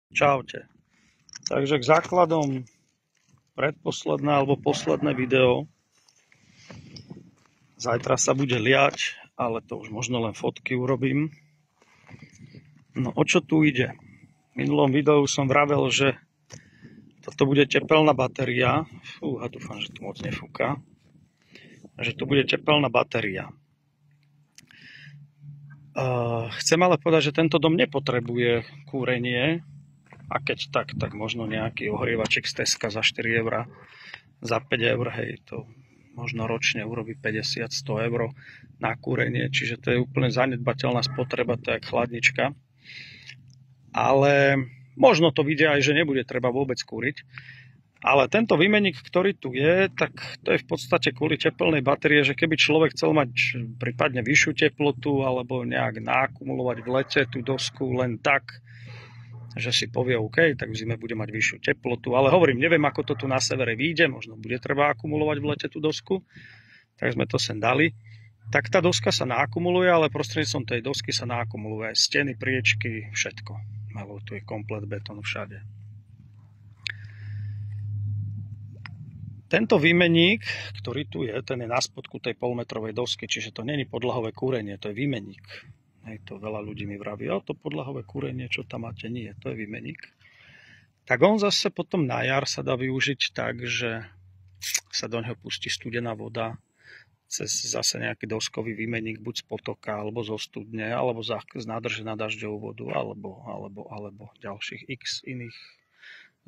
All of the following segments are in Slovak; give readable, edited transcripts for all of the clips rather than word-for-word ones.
Čaute. Takže k základom predposledné alebo posledné video. Zajtra sa bude liať, ale to už možno len fotky urobím. No o čo tu ide? V minulom videu som vravel, že toto bude tepelná batéria. Fúha, dúfam, že tu moc nefúka. Že to bude tepelná batéria. Chcem ale povedať, že tento dom nepotrebuje kúrenie. A keď tak možno nejaký ohrievaček z Teska za 4 €, za 5 €, hej, to možno ročne urobí 50-100 € na kúrenie, čiže to je úplne zanedbateľná spotreba, to je jak chladnička. Ale možno to vidia aj, že nebude treba vôbec kúriť. Ale tento výmenník, ktorý tu je, tak to je v podstate kvôli tepelnej batérie, že keby človek chcel mať prípadne vyššiu teplotu alebo nejak naakumulovať v lete tú dosku len tak, že si povie OK, tak v zime bude mať vyššiu teplotu, ale hovorím, neviem, ako to tu na severe vyjde, možno bude treba akumulovať v lete tú dosku, tak sme to sem dali. Tak tá doska sa naakumuluje, ale prostredníctvom tej dosky sa naakumuluje aj steny, priečky, všetko. Lebo tu je komplet betón všade. Tento výmenník, ktorý tu je, ten je na spodku tej polmetrovej dosky, čiže to nie je podlahové kúrenie, to je výmenník. Hej, to veľa ľudí mi vraví, to podlahové kúrenie, čo tam máte, nie, to je výmenník. Tak on zase potom na jar sa dá využiť tak, že sa do neho pustí studená voda cez zase nejaký doskový výmenník, buď z potoka, alebo zo studne, alebo z nádrže na dažďovú vodu, alebo ďalších x iných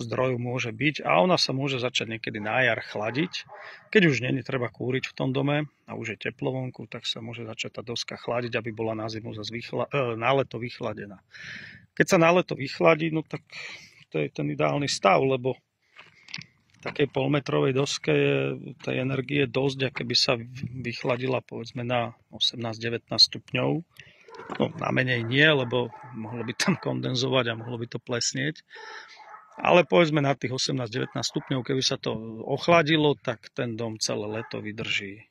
zdrojov môže byť, a ona sa môže začať niekedy na jar chladiť. Keď už nie je treba kúriť v tom dome a už je teplo vonku, tak sa môže začať tá doska chladiť, aby bola na zimu na leto vychladená. Keď sa na leto vychladí, no tak to je ten ideálny stav, lebo v takej polmetrovej doske je tej energie dosť, a keby sa vychladila povedzme na 18-19 stupňov, no na menej nie, lebo mohlo by tam kondenzovať a mohlo by to plesnieť. Ale povedzme na tých 18-19 stupňov, keby sa to ochladilo, tak ten dom celé leto vydrží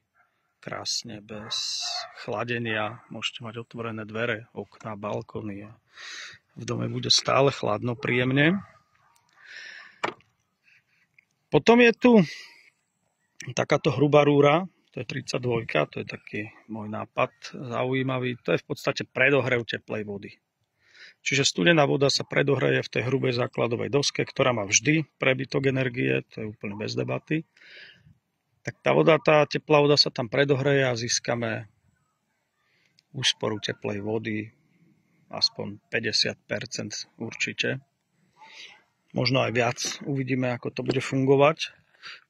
krásne bez chladenia. Môžete mať otvorené dvere, okná, balkóny a v dome bude stále chladno, príjemne. Potom je tu takáto hrubá rúra, to je 32, to je taký môj nápad zaujímavý. To je v podstate predohrev teplej vody. Čiže studená voda sa predohreje v tej hrubej základovej doske, ktorá má vždy prebytok energie, to je úplne bez debaty. Tak tá teplá voda sa tam predohreje a získame úsporu teplej vody aspoň 50% určite. Možno aj viac, uvidíme, ako to bude fungovať.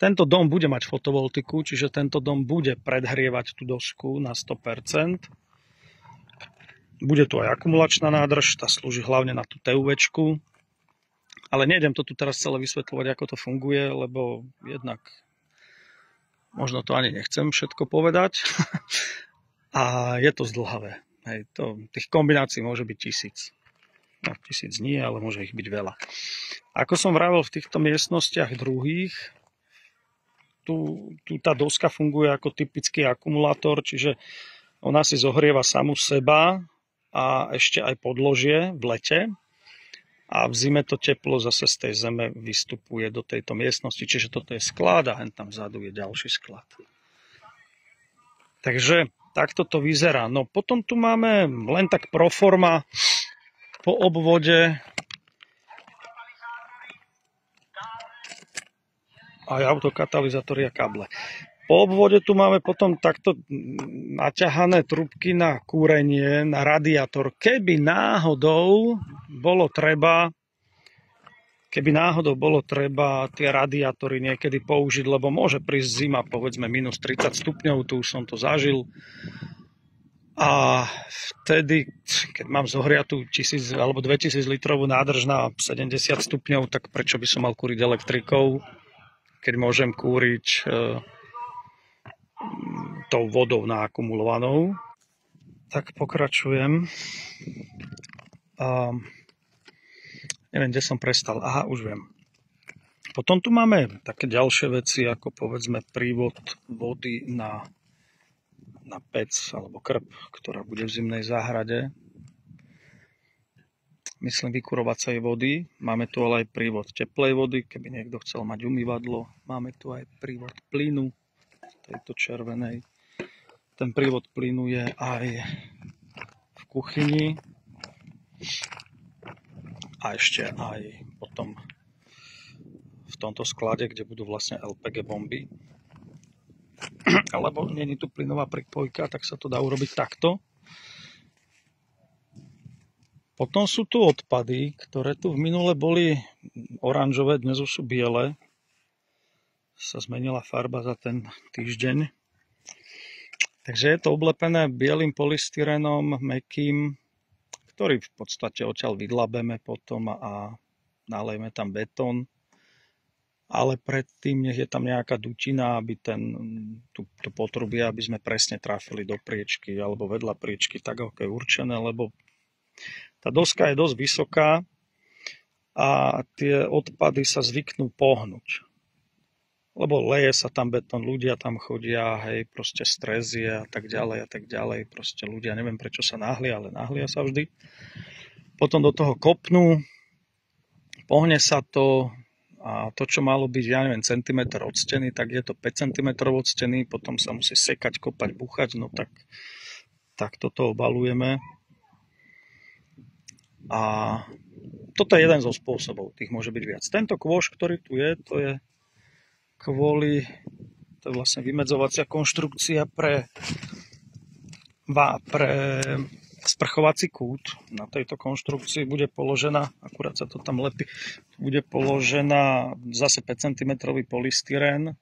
Tento dom bude mať fotovoltiku, čiže tento dom bude predhrievať tú dosku na 100%. Bude tu aj akumulačná nádrž, tá slúži hlavne na tú TUVčku. Ale nejdem to tu teraz celé vysvetľovať, ako to funguje, lebo jednak možno to ani nechcem všetko povedať. A je to zdĺhavé. Hej, tých kombinácií môže byť 1000. No, 1000 nie, ale môže ich byť veľa. Ako som vravel, v týchto miestnostiach druhých, tu tá doska funguje ako typický akumulátor, čiže ona si zohrieva samu seba a ešte aj podložie v lete, a v zime to teplo zase z tej zeme vystupuje do tejto miestnosti, čiže toto je sklad a hen tam vzadu je ďalší sklad. Takže takto to vyzerá. No potom tu máme len tak pro forma po obvode aj autokatalizátory a káble. Po obvode tu máme potom takto naťahané trubky na kúrenie, na radiátor. Keby náhodou bolo treba tie radiátory niekedy použiť, lebo môže prísť zima, povedzme minus 30 stupňov, tu už som to zažil. A vtedy, keď mám zohriatú 1000 alebo 2000 litrovú nádrž na 70 stupňov, tak prečo by som mal kúriť elektrikou, keď môžem kúriť tou vodou naakumulovanou. Tak pokračujem. Neviem, kde som prestal. Aha, už viem. Potom tu máme také ďalšie veci, ako povedzme prívod vody na pec alebo krb, ktorá bude v zimnej záhrade. myslím, vykurovacej vody. Máme tu ale aj prívod teplej vody, keby niekto chcel mať umývadlo. Máme tu aj prívod plynu, tejto červenej. Ten prívod plynu je aj v kuchyni a ešte aj potom v tomto sklade, kde budú vlastne LPG bomby. Lebo nie je tu plynová pripojka, tak sa to dá urobiť takto. Potom sú tu odpady, ktoré tu v minule boli oranžové, dnes už sú biele. Sa zmenila farba za ten týždeň. Takže je to oblepené bielým polystyrenom, mäkkým, ktorý v podstate odtiaľ vydlabeme potom a nalejeme tam betón. Ale predtým nech je tam nejaká dutina, aby to potrubie, aby sme presne trafili do priečky alebo vedľa priečky, tak ako je určené, lebo tá doska je dosť vysoká a tie odpady sa zvyknú pohnúť. Lebo leje sa tam betón, ľudia tam chodia, hej, proste stres je a tak ďalej, proste ľudia, neviem prečo sa náhlia, ale náhlia sa vždy. Potom do toho kopnú, pohne sa to a to, čo malo byť, ja neviem, centimetr od steny, tak je to 5 cm od steny, potom sa musí sekať, kopať, buchať, no tak toto obalujeme. A toto je jeden zo spôsobov, tých môže byť viac. Tento kôš, ktorý tu je, to je vlastne vymedzovacia konštrukcia pre sprchovací kút. Na tejto konštrukcii bude položená, akurát sa to tam lepí, bude položená zase 5 cm polystyrén,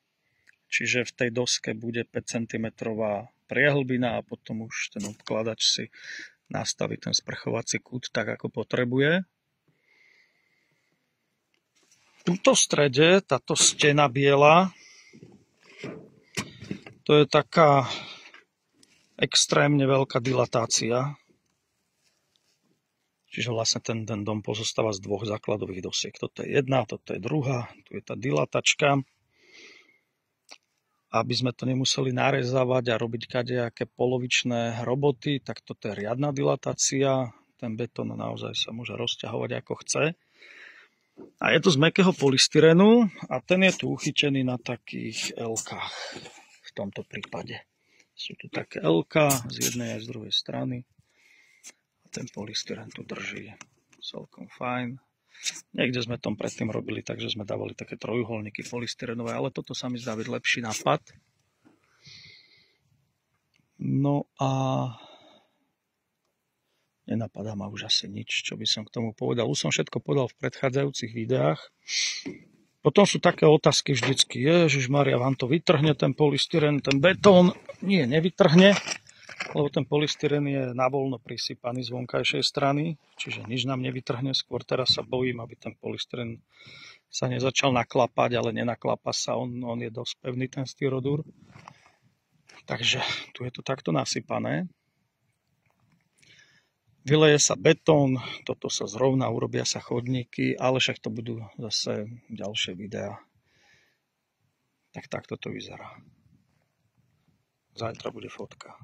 čiže v tej doske bude 5 cm priehlbina a potom už ten obkladač si nastaví ten sprchovací kút tak, ako potrebuje. Tuto v strede, táto stena biela, to je taká extrémne veľká dilatácia. Čiže vlastne ten dom pozostáva z dvoch základových dosiek. Toto je jedna, toto je druhá, tu je tá dilatačka. Aby sme to nemuseli narezávať a robiť kadejaké polovičné roboty, tak toto je riadna dilatácia. Ten betón naozaj sa môže rozťahovať ako chce. A je to z mäkkého polystyrenu a ten je tu uchytený na takých L-kách v tomto prípade. Sú tu také L-ka z jednej aj z druhej strany. A ten polystyren tu drží celkom fajn. Niekde sme tom predtým robili, takže sme dávali také trojuholníky polystyrenové, ale toto sa mi zdá byť lepší nápad. No a nenapadá ma už asi nič, čo by som k tomu povedal. Už som všetko povedal v predchádzajúcich videách. Potom sú také otázky vždycky. Ježišmaria, vám to vytrhne ten polystyren, ten betón? Nie, nevytrhne, lebo ten polystyren je navoľno prisypaný z vonkajšej strany, čiže nič nám nevytrhne. Skôr teraz sa bojím, aby ten polystyren sa nezačal naklapať, ale nenaklapa sa, on je dosť pevný, ten styrodur. Takže tu je to takto nasypané. Vyleje sa betón, toto sa zrovna, urobia sa chodníky, ale však to budú zase ďalšie videá. Tak takto to vyzerá. Zajtra bude fotka.